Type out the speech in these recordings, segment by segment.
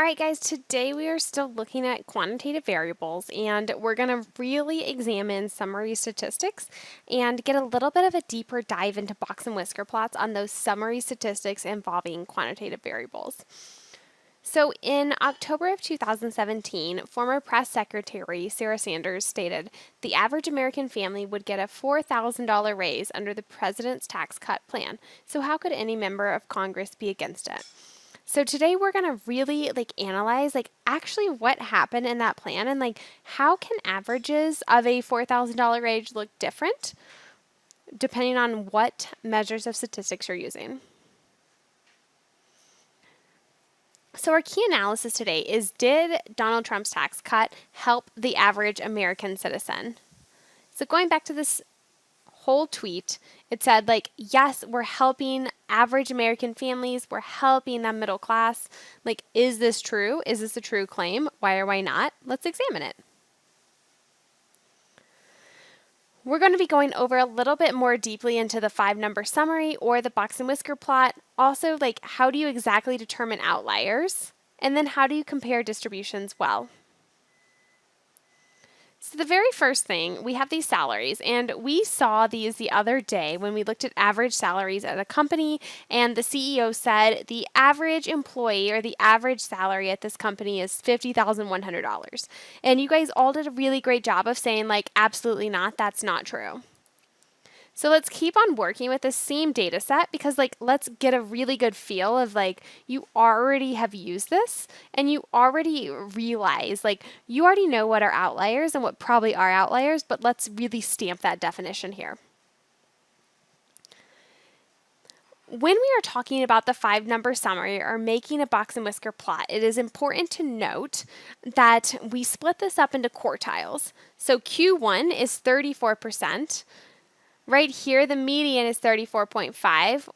All right, guys, today we are still looking at quantitative variables, and we're going to really examine summary statistics and get a little bit of a deeper dive into box and whisker plots on those summary statistics involving quantitative variables. So in October of 2017, former press secretary Sarah Sanders stated the average American family would get a $4,000 raise under the president's tax cut plan. So how could any member of Congress be against it? So today we're going to really analyze actually what happened in that plan and how can averages of a $4,000 raise look different depending on what measures of statistics you're using. So our key analysis today is, did Donald Trump's tax cut help the average American citizen? So going back to this whole tweet, it said yes, we're helping average American families, we're helping the middle class. Is this true? Is this a true claim? Why or why not? Let's examine it. We're going to be going over a little bit more deeply into the 5-number summary or the box and whisker plot. Also, how do you exactly determine outliers? And then how do you compare distributions well? So the very first thing, we have these salaries, and we saw these the other day when we looked at average salaries at a company, and the CEO said the average employee or the average salary at this company is $50,100. And you guys all did a really great job of saying absolutely not, that's not true. So let's keep on working with the same data set because let's get a really good feel of you already have used this and you already realize you already know what are outliers and what probably are outliers, but let's really stamp that definition here. When we are talking about the 5-number summary or making a box and whisker plot, it is important to note that we split this up into quartiles. So Q1 is 34%. Right here, the median is 34.5,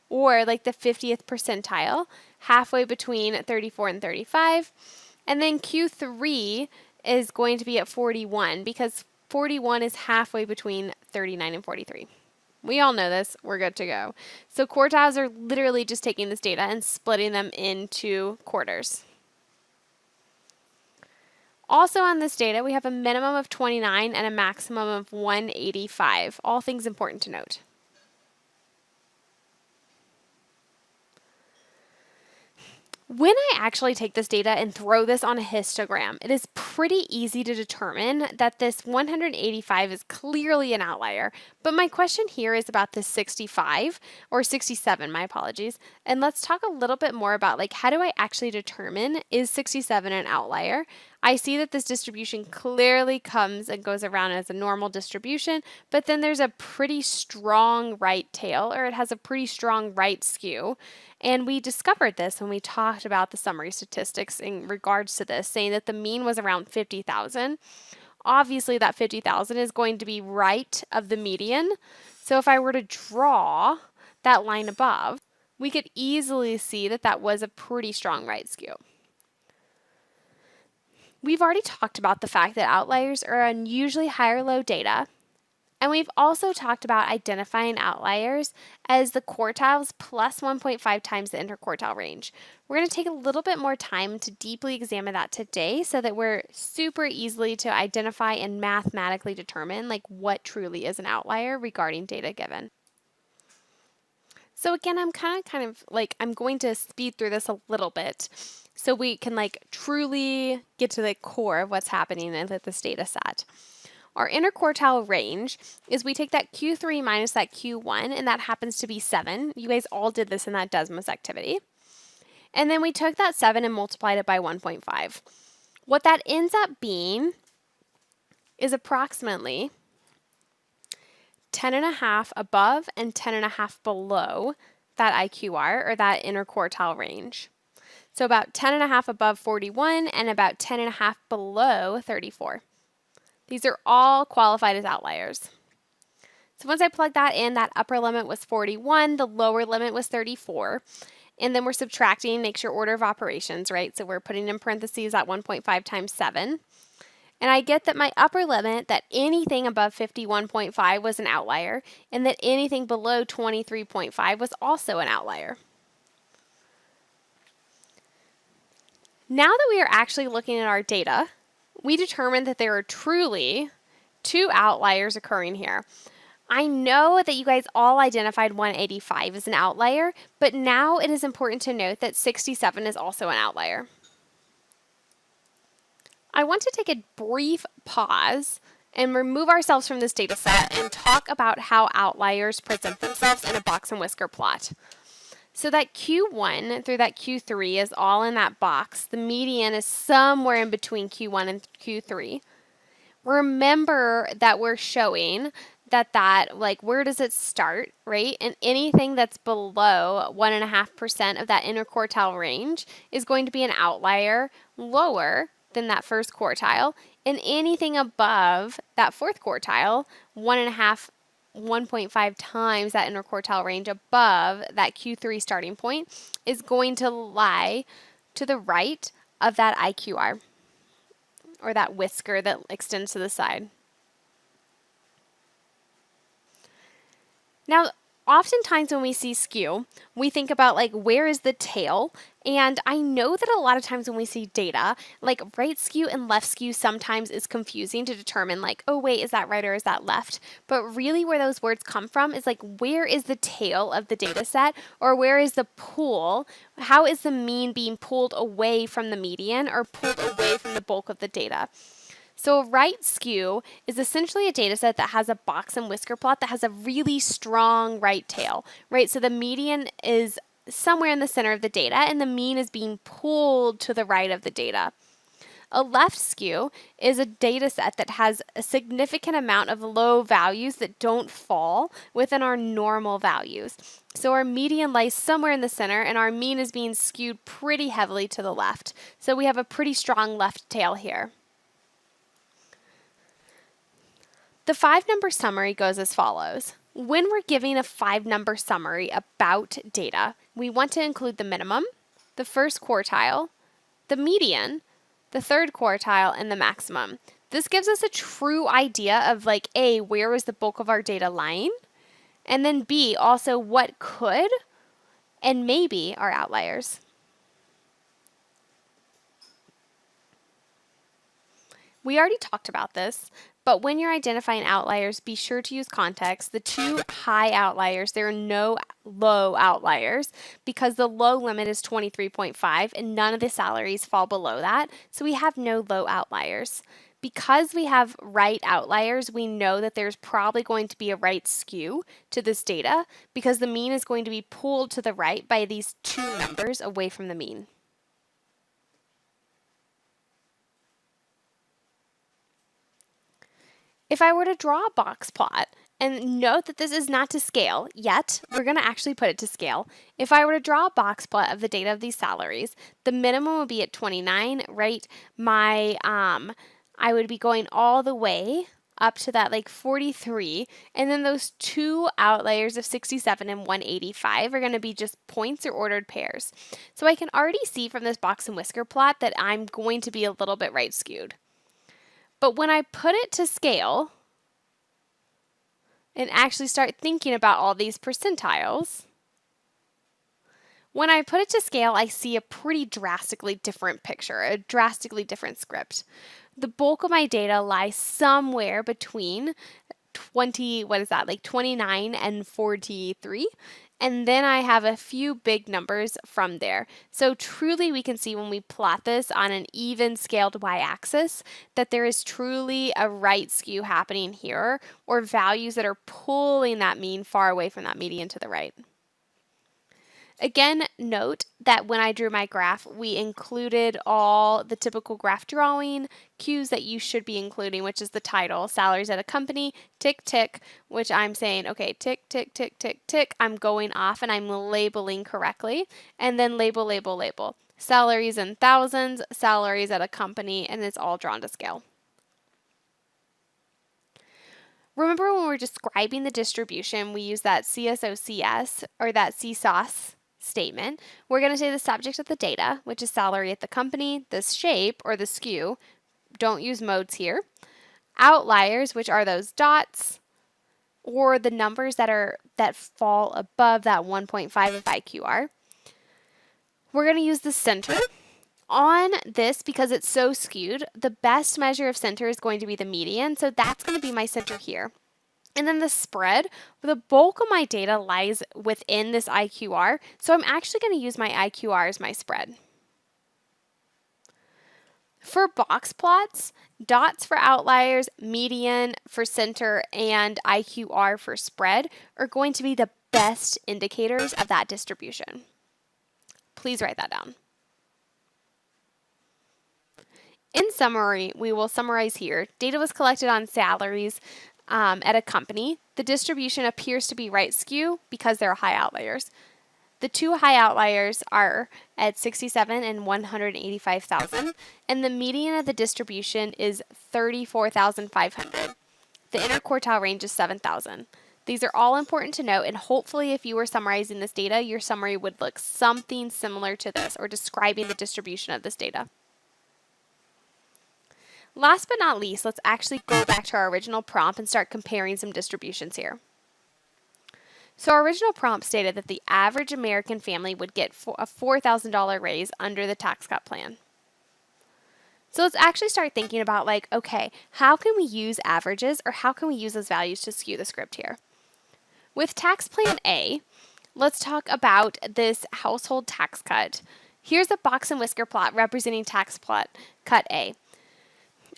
or the 50th percentile, halfway between 34 and 35. And then Q3 is going to be at 41 because 41 is halfway between 39 and 43. We all know this. We're good to go. So quartiles are literally just taking this data and splitting them into quarters. Also on this data, we have a minimum of 29 and a maximum of 185. All things important to note. When I actually take this data and throw this on a histogram, it is pretty easy to determine that this 185 is clearly an outlier. But my question here is about this 65, or 67, my apologies. And let's talk a little bit more about how do I actually determine, is 67 an outlier? I see that this distribution clearly comes and goes around as a normal distribution, but then there's a pretty strong right tail, or it has a pretty strong right skew. And we discovered this when we talked about the summary statistics in regards to this, saying that the mean was around 50,000. Obviously, that 50,000 is going to be right of the median. So if I were to draw that line above, we could easily see that that was a pretty strong right skew. We've already talked about the fact that outliers are unusually high or low data. And we've also talked about identifying outliers as the quartiles plus 1.5 times the interquartile range. We're going to take a little bit more time to deeply examine that today so that we're super easily to identify and mathematically determine what truly is an outlier regarding data given. So again, I'm I'm going to speed through this a little bit so we can truly get to the core of what's happening with this data set. Our interquartile range is we take that Q3 minus that Q1, and that happens to be 7. You guys all did this in that Desmos activity. And then we took that 7 and multiplied it by 1.5. What that ends up being is approximately 10.5 above and 10.5 below that IQR, or that interquartile range. So about 10.5 above 41 and about 10.5 below 34. These are all qualified as outliers. So once I plug that in, that upper limit was 41, the lower limit was 34. And then we're subtracting, makes your order of operations, right? So we're putting in parentheses at 1.5 times 7. And I get that my upper limit, that anything above 51.5 was an outlier, and that anything below 23.5 was also an outlier. Now that we are actually looking at our data, we determined that there are truly 2 outliers occurring here. I know that you guys all identified 185 as an outlier, but now it is important to note that 67 is also an outlier. I want to take a brief pause and remove ourselves from this data set and talk about how outliers present themselves in a box and whisker plot. So that Q1 through that Q3 is all in that box. The median is somewhere in between Q1 and Q3. Remember that we're showing that like where does it start, right? And anything that's below 1.5% of that interquartile range is going to be an outlier lower than that first quartile. And anything above that fourth quartile, 1.5 times that interquartile range above that Q3 starting point, is going to lie to the right of that IQR, or that whisker that extends to the side. Now, oftentimes when we see skew, we think about like where is the tail? And I know that a lot of times when we see data, like right skew and left skew sometimes is confusing to determine like, oh wait, is that right or is that left? But really where those words come from is like where is the tail of the data set, or where is the pool? How is the mean being pulled away from the median or pulled away from the bulk of the data? So a right skew is essentially a data set that has a box and whisker plot that has a really strong right tail, right? So the median is somewhere in the center of the data and the mean is being pulled to the right of the data. A left skew is a data set that has a significant amount of low values that don't fall within our normal values. So our median lies somewhere in the center and our mean is being skewed pretty heavily to the left. So we have a pretty strong left tail here. The 5-number summary goes as follows. When we're giving a 5-number summary about data, we want to include the minimum, the first quartile, the median, the third quartile, and the maximum. This gives us a true idea of like A, where is the bulk of our data lying? And then B, also what could and maybe are outliers. We already talked about this, but when you're identifying outliers, be sure to use context. The 2 high outliers, there are no low outliers because the low limit is 23.5 and none of the salaries fall below that, so we have no low outliers. Because we have right outliers, we know that there's probably going to be a right skew to this data because the mean is going to be pulled to the right by these 2 numbers away from the mean. If I were to draw a box plot, and note that this is not to scale yet, we're going to actually put it to scale. If I were to draw a box plot of the data of these salaries, the minimum would be at 29, right? I would be going all the way up to that like 43, and then those 2 outliers of 67 and 185 are going to be just points or ordered pairs. So I can already see from this box and whisker plot that I'm going to be a little bit right skewed. But when I put it to scale and actually start thinking about all these percentiles, when I put it to scale, I see a pretty drastically different picture, a drastically different script. The bulk of my data lies somewhere between 29 and 43. And then I have a few big numbers from there. So truly we can see when we plot this on an even scaled y-axis that there is truly a right skew happening here, or values that are pulling that mean far away from that median to the right. Again, note that when I drew my graph, we included all the typical graph drawing cues that you should be including, which is the title, salaries at a company, tick, tick, which I'm saying, okay, tick, tick, tick, tick, tick. I'm going off and I'm labeling correctly, and then label, label, label. Salaries in thousands, salaries at a company, and it's all drawn to scale. Remember when we're describing the distribution, we use that CSOCS or that CSOS statement. We're going to say the subject of the data, which is salary at the company, the shape or the skew. Don't use modes here. Outliers, which are those dots, or the numbers that fall above that 1.5 of IQR. We're going to use the center, On this, because it's so skewed, the best measure of center is going to be the median, so that's going to be my center here. And then the spread, the bulk of my data lies within this IQR, so I'm actually going to use my IQR as my spread. For box plots, dots for outliers, median for center, and IQR for spread are going to be the best indicators of that distribution. Please write that down. In summary, we will summarize here. Data was collected on salaries at a company. The distribution appears to be right skew because there are high outliers. The two high outliers are at 67 and 185,000, and the median of the distribution is 34,500. The interquartile range is 7,000. These are all important to note, and hopefully if you were summarizing this data, your summary would look something similar to this or describing the distribution of this data. Last but not least, let's actually go back to our original prompt and start comparing some distributions here. So our original prompt stated that the average American family would get a $4,000 raise under the tax cut plan. So let's actually start thinking about like, okay, how can we use averages or how can we use those values to skew the script here? With tax plan A, let's talk about this household tax cut. Here's a box and whisker plot representing tax plot cut A.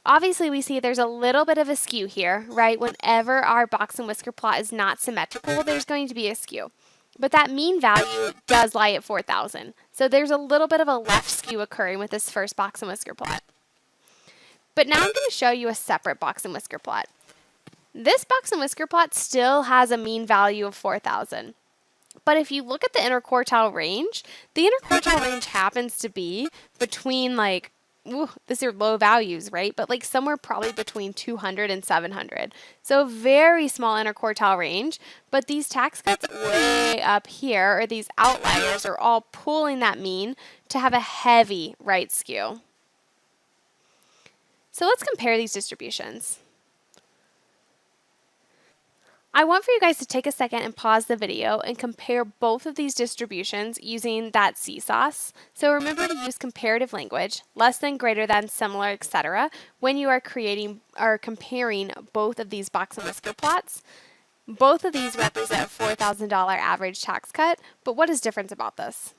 Obviously, we see there's a little bit of a skew here, right? Whenever our box and whisker plot is not symmetrical, there's going to be a skew. But that mean value does lie at 4,000. So there's a little bit of a left skew occurring with this first box and whisker plot. But now I'm going to show you a separate box and whisker plot. This box and whisker plot still has a mean value of 4,000. But if you look at the interquartile range, the interquartile range happens to be between like, these are low values, right? But like somewhere probably between 200 and 700. So very small interquartile range, but these tax cuts way up here, or these outliers, are all pulling that mean to have a heavy right skew. So let's compare these distributions. I want for you guys to take a second and pause the video and compare both of these distributions using that seesaws. So remember to use comparative language, less than, greater than, similar, etc. when you are creating or comparing both of these box and whisker plots. Both of these represent a $4,000 average tax cut, but what is different about this?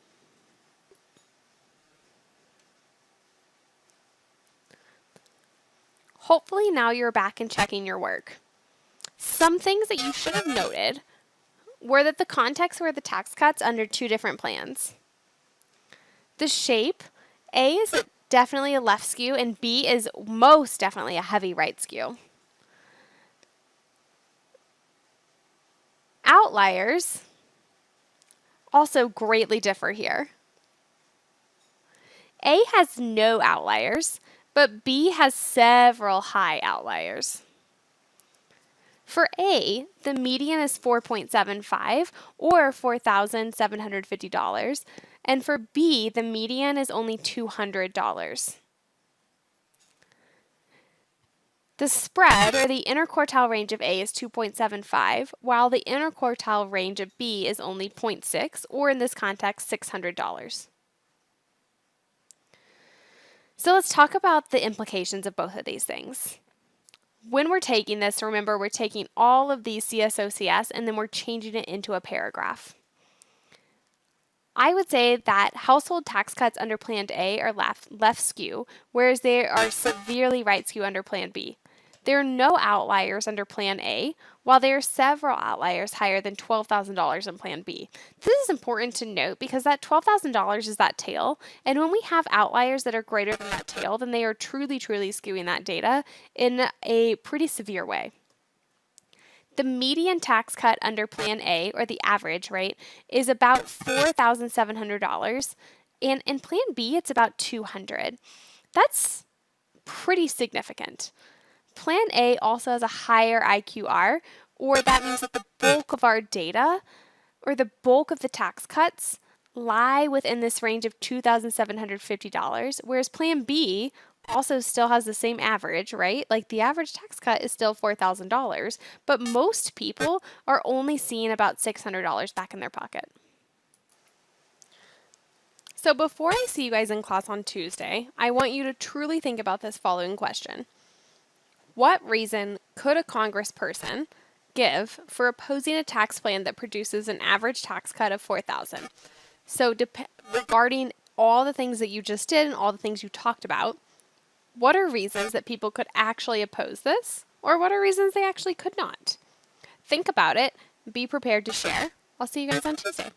Hopefully now you're back and checking your work. Some things that you should have noted were that the contexts were the tax cuts under two different plans. The shape, A is definitely a left skew and B is most definitely a heavy right skew. Outliers also greatly differ here. A has no outliers, but B has several high outliers. For A, the median is 4.75 or $4,750, and for B, the median is only $200. The spread, or the interquartile range of A, is 2.75, while the interquartile range of B is only 0.6, or in this context, $600. So let's talk about the implications of both of these things. When we're taking this, remember we're taking all of these CSOCS and then we're changing it into a paragraph. I would say that household tax cuts under Plan A are left skew, whereas they are severely right skew under Plan B. There are no outliers under Plan A, while there are several outliers higher than $12,000 in Plan B. This is important to note because that $12,000 is that tail, and when we have outliers that are greater than that tail, then they are truly skewing that data in a pretty severe way. The median tax cut under Plan A, or the average, right, is about $4,700, and in Plan B, it's about $200. That's pretty significant. Plan A also has a higher IQR, or that means that the bulk of our data, or the bulk of the tax cuts, lie within this range of $2,750, whereas Plan B also still has the same average, right? Like the average tax cut is still $4,000, but most people are only seeing about $600 back in their pocket. So before I see you guys in class on Tuesday, I want you to truly think about this following question. What reason could a congressperson give for opposing a tax plan that produces an average tax cut of $4,000? So regarding all the things that you just did and all the things you talked about, what are reasons that people could actually oppose this? Or what are reasons they actually could not? Think about it. Be prepared to share. I'll see you guys on Tuesday.